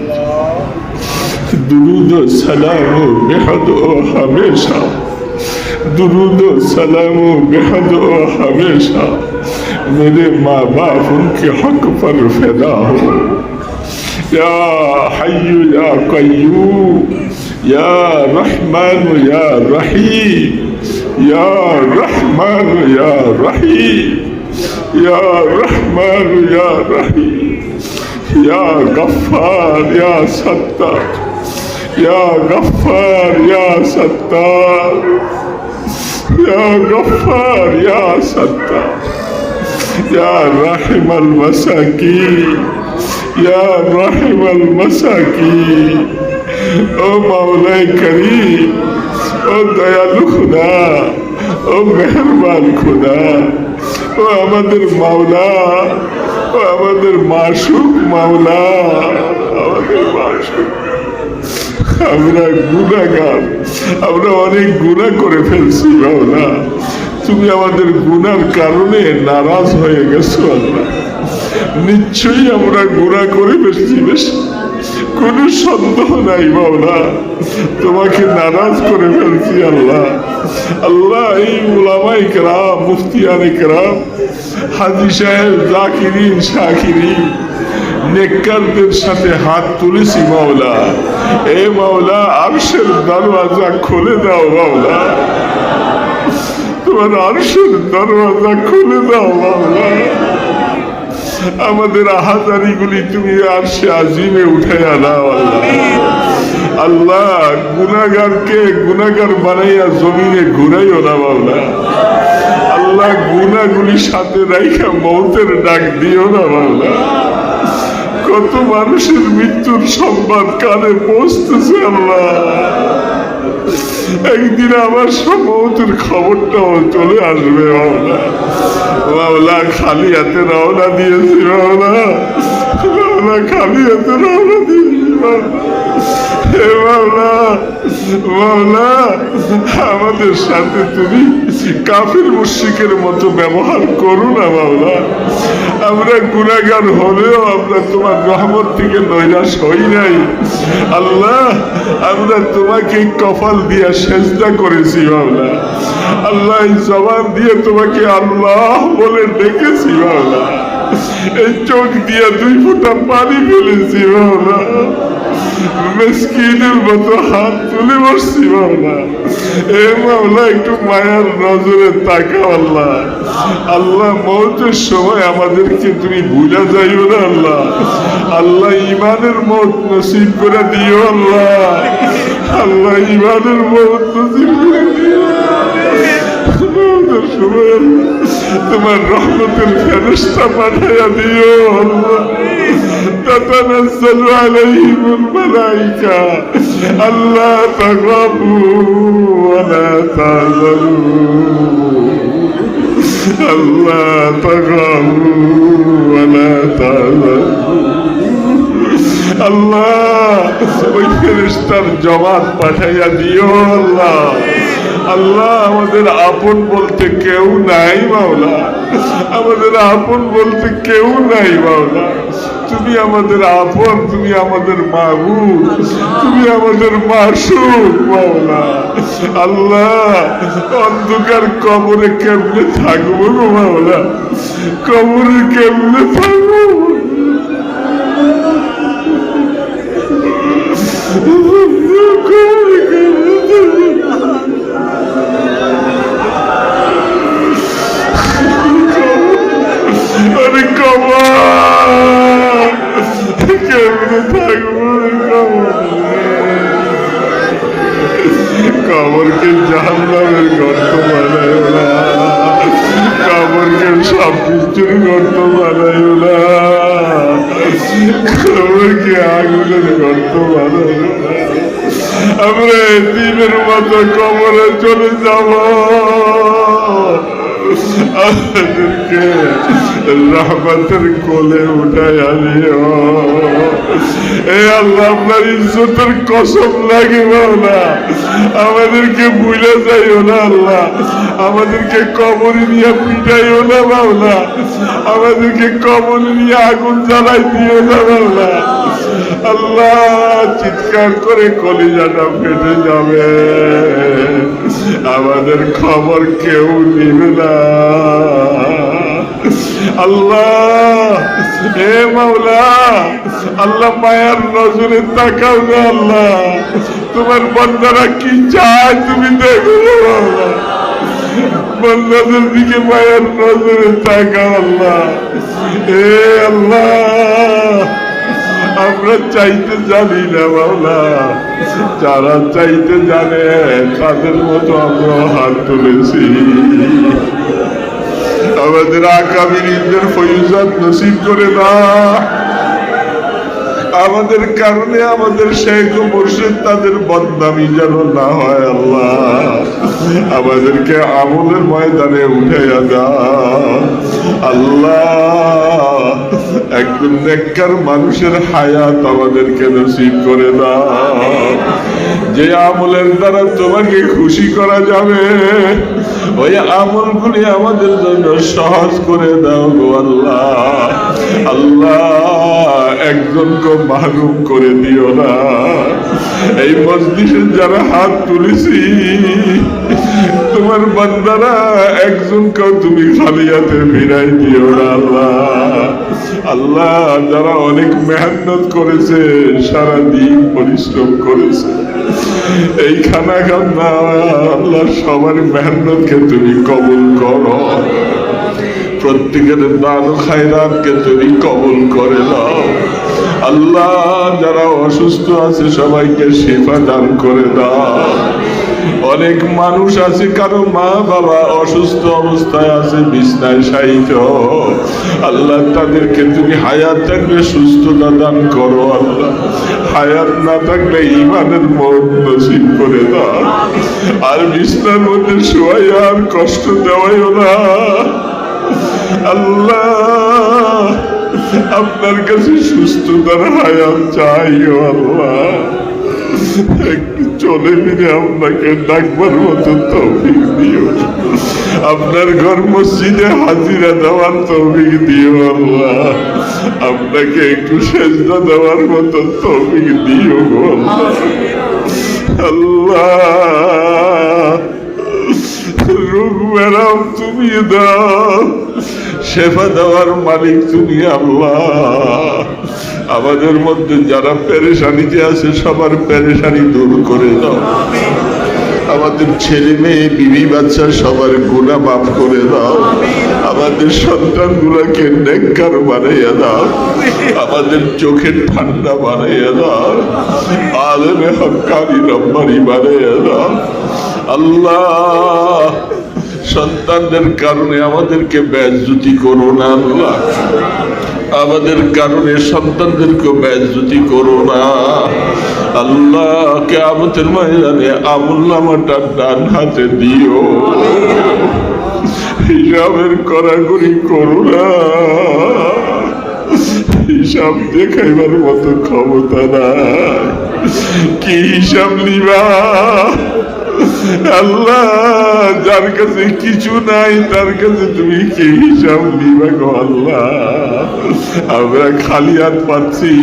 درود و سلام و بحد و ہمیشہ درود و سلام و بحد و ہمیشہ میرے ماں باپ ان کے حق پر فدا ہو یا حی یا قیوم یا رحمان یا رحیم یا رحمان یا رحیم یا رحمان یا رحیم یا غفار یا ستار یا غفار یا ستار یا غفار یا ستار یا رحم المساکین یا رحم المساکین او مولا کریم او দয়ালু খোদা ও মেহেরবান খোদা ও আমাদের মাওলা ও আমাদের মাসুক মাওলা আমাদের মাসুক আমরা গুনাহগার আমরা অনেক গুনাহ করে ফেলছি মাওলা তুমি আমাদের গুনার কারণে নারাজ হয়ে গেছো আল্লাহ নিশ্চয়ই আমরা গুনাহ করে ফেলছি বেশি কোনো সন্দেহ নাই মাওলা তোমাকে নারাজ করে ফেলছি আল্লাহ আল্লাহ এই উলামায়ে কেরাম মুফতিয়ানে কেরাম হাজী সাহেব জাকিরিন শাকিরিন নেককারদের সাথে হাত তুলেছি মাওলা এ মাওলা আরশের দরওয়াজা খুলে দাও মাওলা তোমার আরশের দরওয়াজা খুলে দাও মাওলা আমাদের আহাজারিগুলি তুমি আরশে আজিমে উঠাইয়া দাও আল্লাহ আল্লাহ গুনাহগারকে গুনাহগার বানাইয়া জমিনে ঘুরাইও না মাওলা আল্লাহ গুনাহগুলির সাথে রাইখা মৌতের ডাক দিও না মাওলা কত মানুষের মৃত্যুর সংবাদ কানে পৌঁছতেছে আল্লাহ একদিন আমার মৌতের খবরটাও চলে আসবে মাওলা মাওলা খালি হাতে রওনা দিয়েছি মাওলা মাওলা খালি হাতে রওনা দিয়েছি হে মাওলা মাওলা আমাদের সাথে তুমি কাফির মুশরিকের মতো ব্যবহার করো না মাওলা আমরা গুনাহগার হলেও আমরা তোমার রহমত থেকে নৈরাশ হই নাই আল্লাহ আমরা তোমাকে কপাল দিয়া সেজদা করেছি মাওলা আল্লাহ এই জবান দিয়ে তোমাকে আল্লাহ বলে ডেকেছি মাওলা এই চোখ দিয়ে 2 ফোঁটা পানি ফেলেছি মাওলা মিসকিনের মতো হাত তুলে বসছি মাওলা এ মাওলা একটু মায়ার নজরে তাকাও আল্লাহ আল্লাহ মওতের সময় আমাদেরকে তুমি ভুলে যাইও না আল্লাহ আল্লাহ ইমানের মওত নসিব করে দিও আল্লাহ আল্লাহ ইমানের মওত নসিব করে দিও সময় তোমার রহমতের ফেরেশতা পাঠাইয়া দিও আল্লাহ تتنزل عليهم الملائكة ألا تخافوا ولا تحزنوا ألا تخافوا ولا تحزنوا আল্লাহ ওই ফেরেশতার জবাব পাঠাইয়া দিও আল্লাহ আল্লাহ আমাদের আপন বলতে কেউ নাই মাওলা আমাদের আপন বলতে কেউ নাই মাওলা তুমি আমাদের আপন তুমি আমাদের মাবুদ তুমি আমাদের মাসুক মাওলা আল্লাহ অন্ধকার কবরে কেমনে থাকবো গো মাওলা কবরে কেমনে থাকবো আরে কবর কেমনে থাকবো গর্ত বানাইও না, কবরকে সব কিছুর গর্ত বানাইও না, কবরকে আগুনের গর্ত বানাইও না। আমরা এতিমের মতো কবরে চলে যাব, আমাদেরকে রহমতের কোলে উঠায় আনিও। এ আল্লাহ, আপনার ইজ্জতের কসম লাগে না, আমাদেরকে ভুলে যাইও না আল্লাহ, আমাদেরকে কবরে নিয়ে পিটাইও না বাউলা, আমাদেরকে কবরে নিয়ে আগুন জ্বালাই দিও না বাউলা। আল্লাহ, চিৎকার করে কলিজাটা ফেটে যাবে, আমাদের খবর কেউ নিবে না। আল্লাহ, হে মাওলা, আল্লাহ মায়ার নজরে তাকাও না আল্লাহ, তোমার বান্দারা কি চায় তুমি দেখো মাওলা, বান্দাদের দিকে মায়ার নজরে তাকাও আল্লাহ। হে আল্লাহ, আমরা চাইতে জানি না মাওলা, যারা চাইতে জানে তাদের মতো আমরা হাত তুলেছি। আমাদের আকাবিরদের ফয়ুজাত নসিব করে না, আমাদের কারণে আমাদের শেখ ও মুর্শিদ তাদের বদনামি যেন না হয় আল্লাহ, আমাদেরকে আমলের ময়দানে উঠাইয়া দাও আল্লাহ। একজন নেককার মানুষের হায়াত আমাদেরকে নসিব করে দাও, যে আমলের দ্বারা তোমাকে খুশি করা যাবে ওই আমলগুলি আমাদের জন্য সহজ করে দাও গো আল্লাহ। আল্লাহ, একজনকে মাহরুম করে দিও না, এই মজলিসে যারা হাত তুলেছি তোমার বান্দারা একজনকেও তুমি খালি হাতে ফিরাই দিও না আল্লাহ। আল্লাহ, যারা অনেক মেহনত করেছে, সারাদিন পরিশ্রম করেছে এই খানা খানা, আল্লাহ সবার মেহনতকে তুমি কবুল করো, প্রত্যেকের দান খায়রাতকে তুমি কবুল করে দাও আল্লাহ। যারা অসুস্থ আছে সবাইকে শিফা দান করে দাও। অনেক মানুষ আছে কারো মা বাবা অসুস্থ অবস্থায় আছে, বিছনায় শায়িত, আল্লাহ তাদেরকে তুমি হায়াত থাকলে সুস্থতা দান করো আল্লাহ, হায়াত না থাকলে ঈমানের মওত নসিব করে দাও। আর বিছনার মধ্যে শোয়াই আর কষ্ট দেওয়াইও না আল্লাহ, আপনার কাছে সুস্থতার হায়াত চাইও আল্লাহ। একটু চলে ফিরে আপনাকে ডাকবার মতো তৌফিক দিও, আপনার ঘর মসজিদে হাজিরা দেওয়ার তৌফিক দিও আল্লাহ, আপনাকে একটু সেজদা দেওয়ার মতো তৌফিক দিও গো আল্লাহ। আল্লাহ, রোগ বেরাম তুমি দাও, শেফা দেওয়ার মালিক তুমি আল্লাহ। আমাদের মধ্যে যারা পেরেশানিতে আছে সবার পেরেশানি দূর করে দাও, আমাদের ছেলে মেয়ে বিবি বাচ্চা সবার গুনাহ মাফ করে দাও, আমাদের সন্তান গুলাকে নেককার বানাইয়া দাও, আমাদের চোখের ঠান্ডা বানাইয়া দাও, আলেমে হক্কানি রব্বানি বানাইয়া দাও আল্লাহ। সন্তানদের কারণে আমাদেরকে বেইজ্জতি করো না আল্লাহ, আমাদের কারণে সন্তানদেরকে বেইজ্জতি করো না আল্লাহ। কিয়ামতের ময়দানে আমলনামাটা ডান হাতে দিও, হিসাবের কড়াকড়ি করো না, হিসাব দেখাইবার মতো ক্ষমতা নাই, কি হিসাব নিবা আল্লাহ? যার কাছে কিছু নাই তার কাছে তুমি কি হিসাব নিবা গো আল্লাহ? আমরা খালি হাত পাচ্ছি,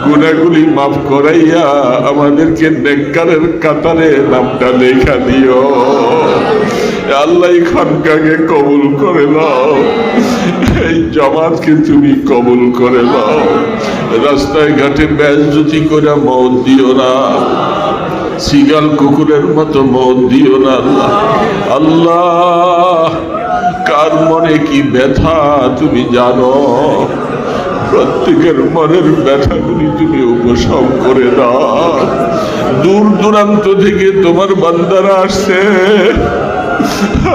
গুনাহগুলি মাফ করাইয়া আমাদেরকে নেককারের কাতারে নামটা লেখা দিও আল্লাহ। এই খানকাকে কবুল করে নাও, এই জামাতকে তুমি কবুল করে নাও, রাস্তায় ঘাটে বেইজ্জতি করে মওত দিও না, শিগাল কুকুরের মতো মওত দিও না আল্লাহ। আল্লাহ, কার মনে কি ব্যথা তুমি জানো, প্রত্যেকের মনের ব্যথাগুলি তুমি উপশম করে দাও। দূর দূরান্ত থেকে তোমার বান্দারা আসছে,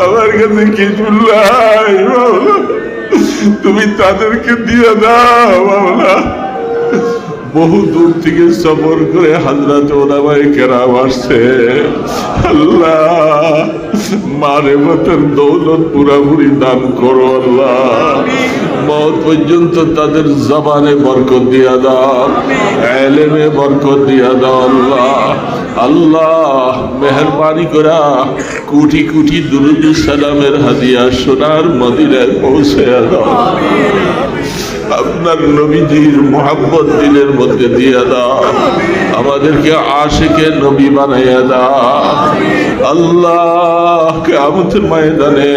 আমার কাছে কিছু নাই মাওলা, তুমি তাদেরকে দিয়ে দাও মাওলা। বহু দূর থেকে সফর করে হযরত উলামায়ে কেরাম আসছে, আল্লাহ মারিফতের দৌলত পুরাপুরি দান করো আল্লাহ। মওত পর্যন্ত তাদের জবানে বরকত দিয়া দাও, ইলমে বরকত দিয়া দাও আল্লাহ। আল্লাহ মেহেরবানি করা কোটি কোটি দুরূদ সালামের হাদিয়া সোনার মদিনায় পৌঁছে দাও। আপনার নবীজির মোহাব্বত দিলের মধ্যে দিয়ে দাও, আমাদেরকে আশিকে নবী বানাইয়া দাও আল্লাহ। কিয়ামতের ময়দানে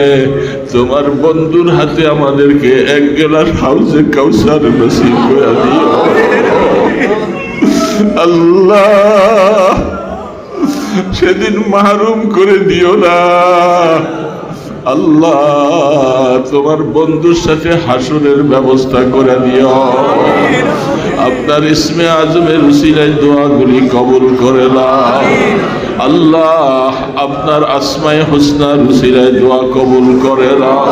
তোমার বন্ধুর হাতে আমাদেরকে এক গেলাস হাউজে কাউসার নসিব করে দিও আল্লাহ। সেদিন মাহরুম করে দিও না আল্লাহ। তোমার বন্ধুর সাথে হাসরের ব্যবস্থা করে দিও। আপনার ইসমে আজমের উসিলায় দোয়াগুলি কবুল করে নাও আল্লাহ। আপনার আসমায়ে হুসনার উসিলায় দোয়া কবুল করে নাও।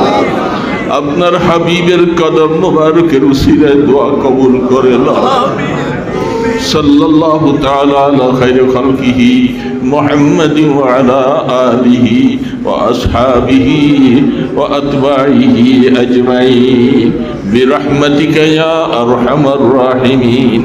আপনার হাবিবের কদম মুবারকের উসিলায় দোয়া কবুল করে নাও। সাল্লাল্লাহু তাআলা আলা খায়রি খালকিহি মুহাম্মাদিন ওয়া আলা আলিহি ওয়া আসহাবিহি ওয়া আতবাইহি আজমাইন বিরহমাতিকা ইয়া আরহামার রাহিমিন।